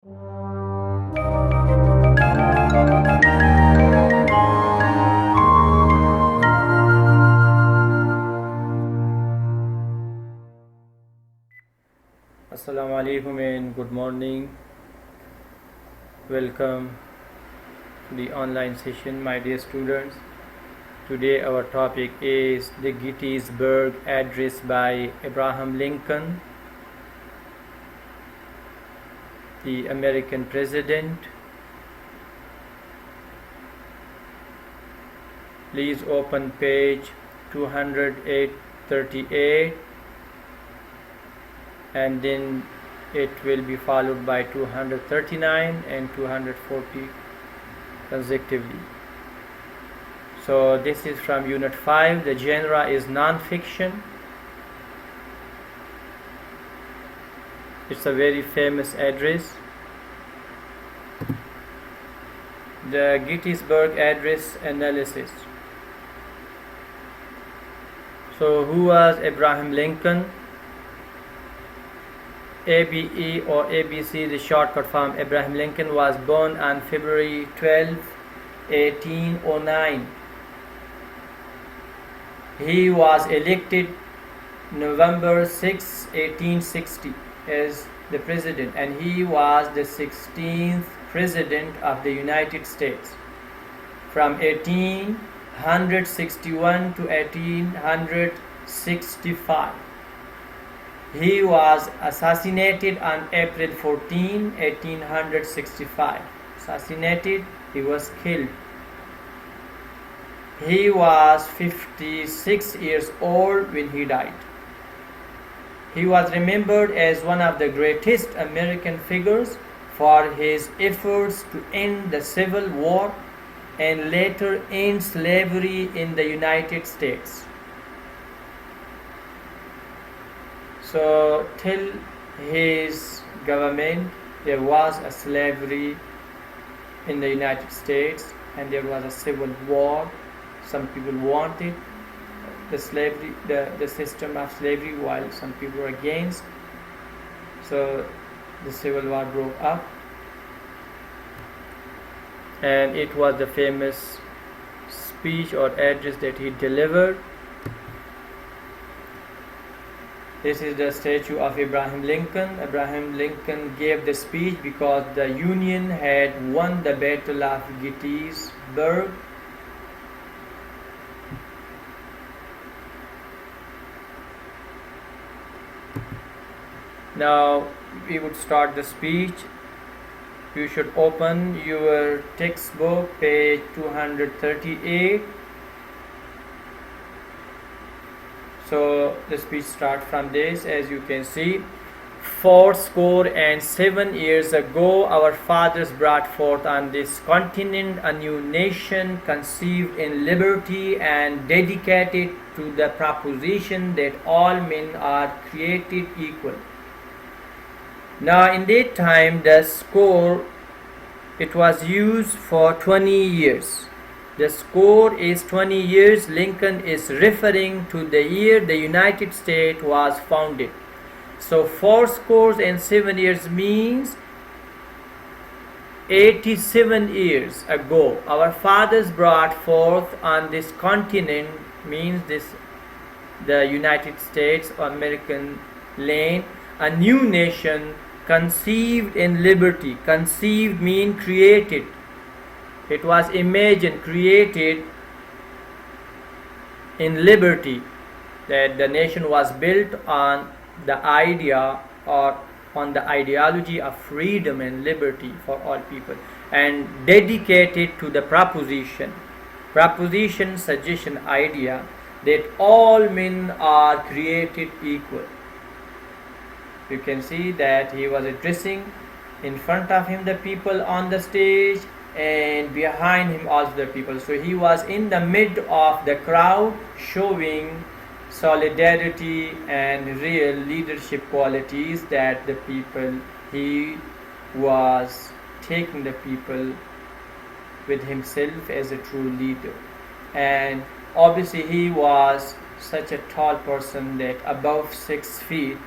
Assalamu alaikum and good morning. Welcome to the online session, my dear students. Today our topic is the Gettysburg Address by Abraham Lincoln, the American president. Please open page 238, and then it will be followed by 239 and 240 consecutively. So this is from unit 5. The genre is non-fiction. It's a very famous address. The Gettysburg Address analysis. So who was Abraham Lincoln? ABE or ABC, the shortcut form. Abraham Lincoln was born on February 12, 1809. He was elected November 6, 1860 as the president, and he was the 16th president of the United States from 1861 to 1865. He was assassinated on April 14, 1865. Assassinated, he was killed. He was 56 years old when he died. He was remembered as one of the greatest American figures for his efforts to end the Civil War and later end slavery in the United States. So till his government, there was a slavery in the United States, and there was a civil war. Some people wanted the slavery, the system of slavery, while some people were against. So the civil war broke up, and it was the famous speech or address that he delivered. This is the statue of Abraham Lincoln. Abraham Lincoln gave the speech because the Union had won the Battle of Gettysburg. Now we would start the speech. You should open your textbook, page 238. So the speech starts from this, as you can see. 407 years ago, our fathers brought forth on this continent a new nation conceived in liberty and dedicated to the proposition that all men are created equal. Now in that time, the score, it was used for 20 years. The score is 20 years. Lincoln is referring to the year the United States was founded. So 407 years means 87 years ago. Our fathers brought forth on this continent, means this the United States or American land, a new nation conceived in liberty. Conceived means created. It was imagined, created in liberty, that the nation was built on the idea or on the ideology of freedom and liberty for all people, and dedicated to the proposition, suggestion, idea that all men are created equal. You can see that he was addressing in front of him the people on the stage, and behind him also the people. So he was in the mid of the crowd, showing solidarity and real leadership qualities that the people, he was taking the people with himself as a true leader. And obviously he was such a tall person that above 6 feet.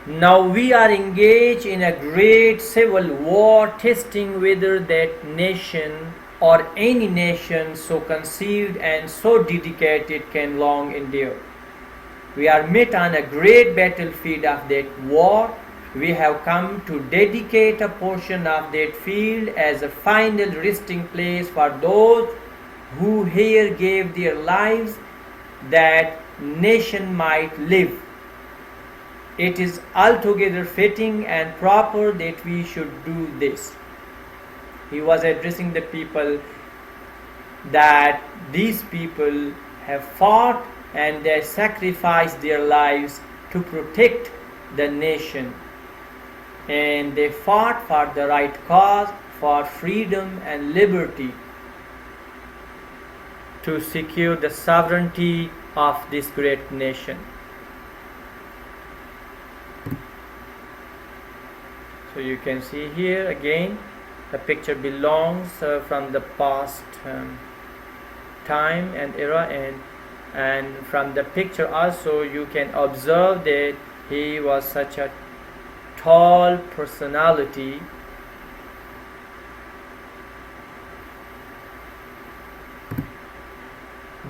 Now we are engaged in a great civil war, testing whether that nation or any nation so conceived and so dedicated can long endure. We are met on a great battlefield of that war. We have come to dedicate a portion of that field as a final resting place for those who here gave their lives that nation might live. It is altogether fitting and proper that we should do this. He was addressing the people that these people have fought and they sacrificed their lives to protect the nation. And they fought for the right cause, for freedom and liberty, to secure the sovereignty of this great nation. So you can see here again the picture belongs from the past time and era, and from the picture also you can observe that he was such a tall personality.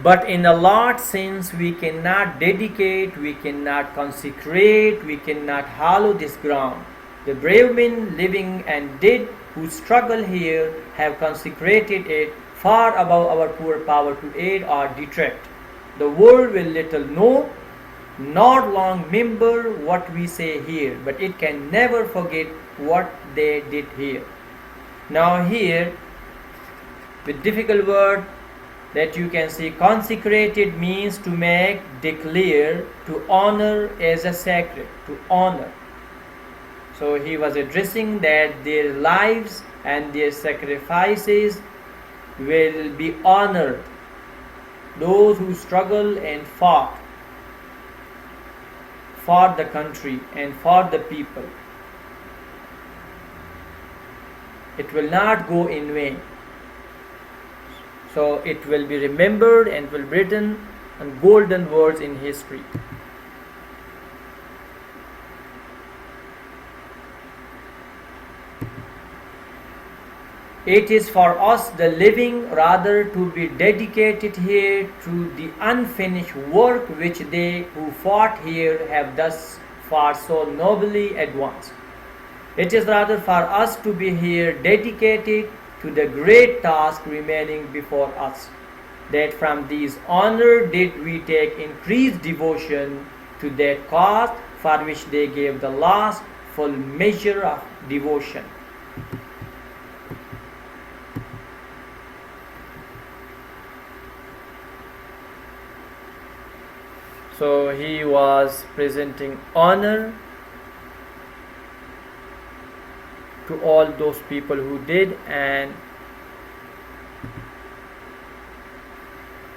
But in a large sense, we cannot dedicate, we cannot consecrate, we cannot hallow this ground. The brave men living and dead who struggle here have consecrated it far above our poor power to aid or detract. The world will little know nor long remember what we say here, but it can never forget what they did here. Now here, with difficult word that you can see, consecrated means to make, declare, to honor as a sacred, to honor. So he was addressing that their lives and their sacrifices will be honored. Those who struggle and fought for the country and for the people, it will not go in vain. So it will be remembered and will be written in golden words in history. It is for us, the living, rather to be dedicated here to the unfinished work which they who fought here have thus far so nobly advanced. It is rather for us to be here dedicated to the great task remaining before us, that from these honor did we take increased devotion to that cause for which they gave the last full measure of devotion. So he was presenting honor to all those people who did, and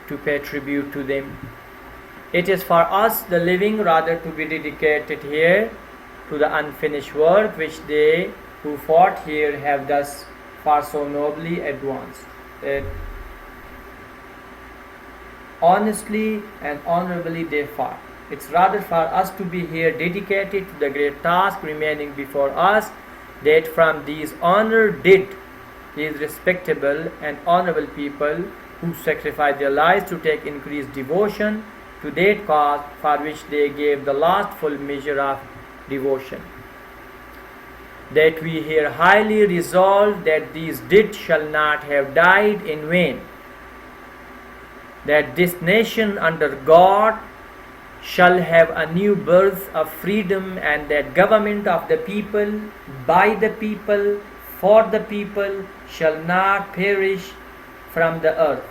to pay tribute to them. It is for us, the living, rather to be dedicated here to the unfinished work which they who fought here have thus far so nobly advanced. That honestly and honorably they fought. It's rather for us to be here dedicated to the great task remaining before us, that from these honor did these respectable and honorable people who sacrificed their lives to take increased devotion to that cause for which they gave the last full measure of devotion. That we here highly resolve that these did shall not have died in vain, that this nation under God shall have a new birth of freedom, and that government of the people, by the people, for the people, shall not perish from the earth.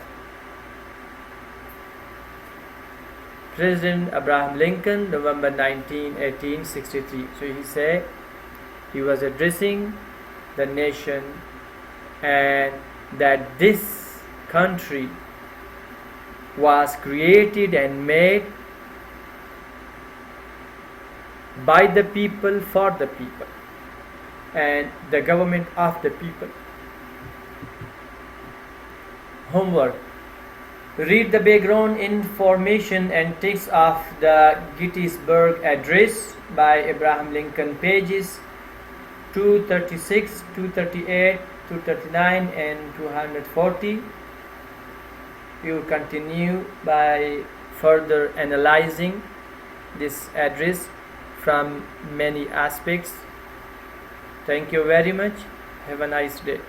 President Abraham Lincoln, November 19, 1863. So he said, he was addressing the nation, and that this country was created and made by the people, for the people, and the government of the people. Homework. Read the background information and text of the Gettysburg Address by Abraham Lincoln, pages 236, 238, 239 and 240. You continue by further analyzing this address from many aspects. Thank you very much. Have a nice day.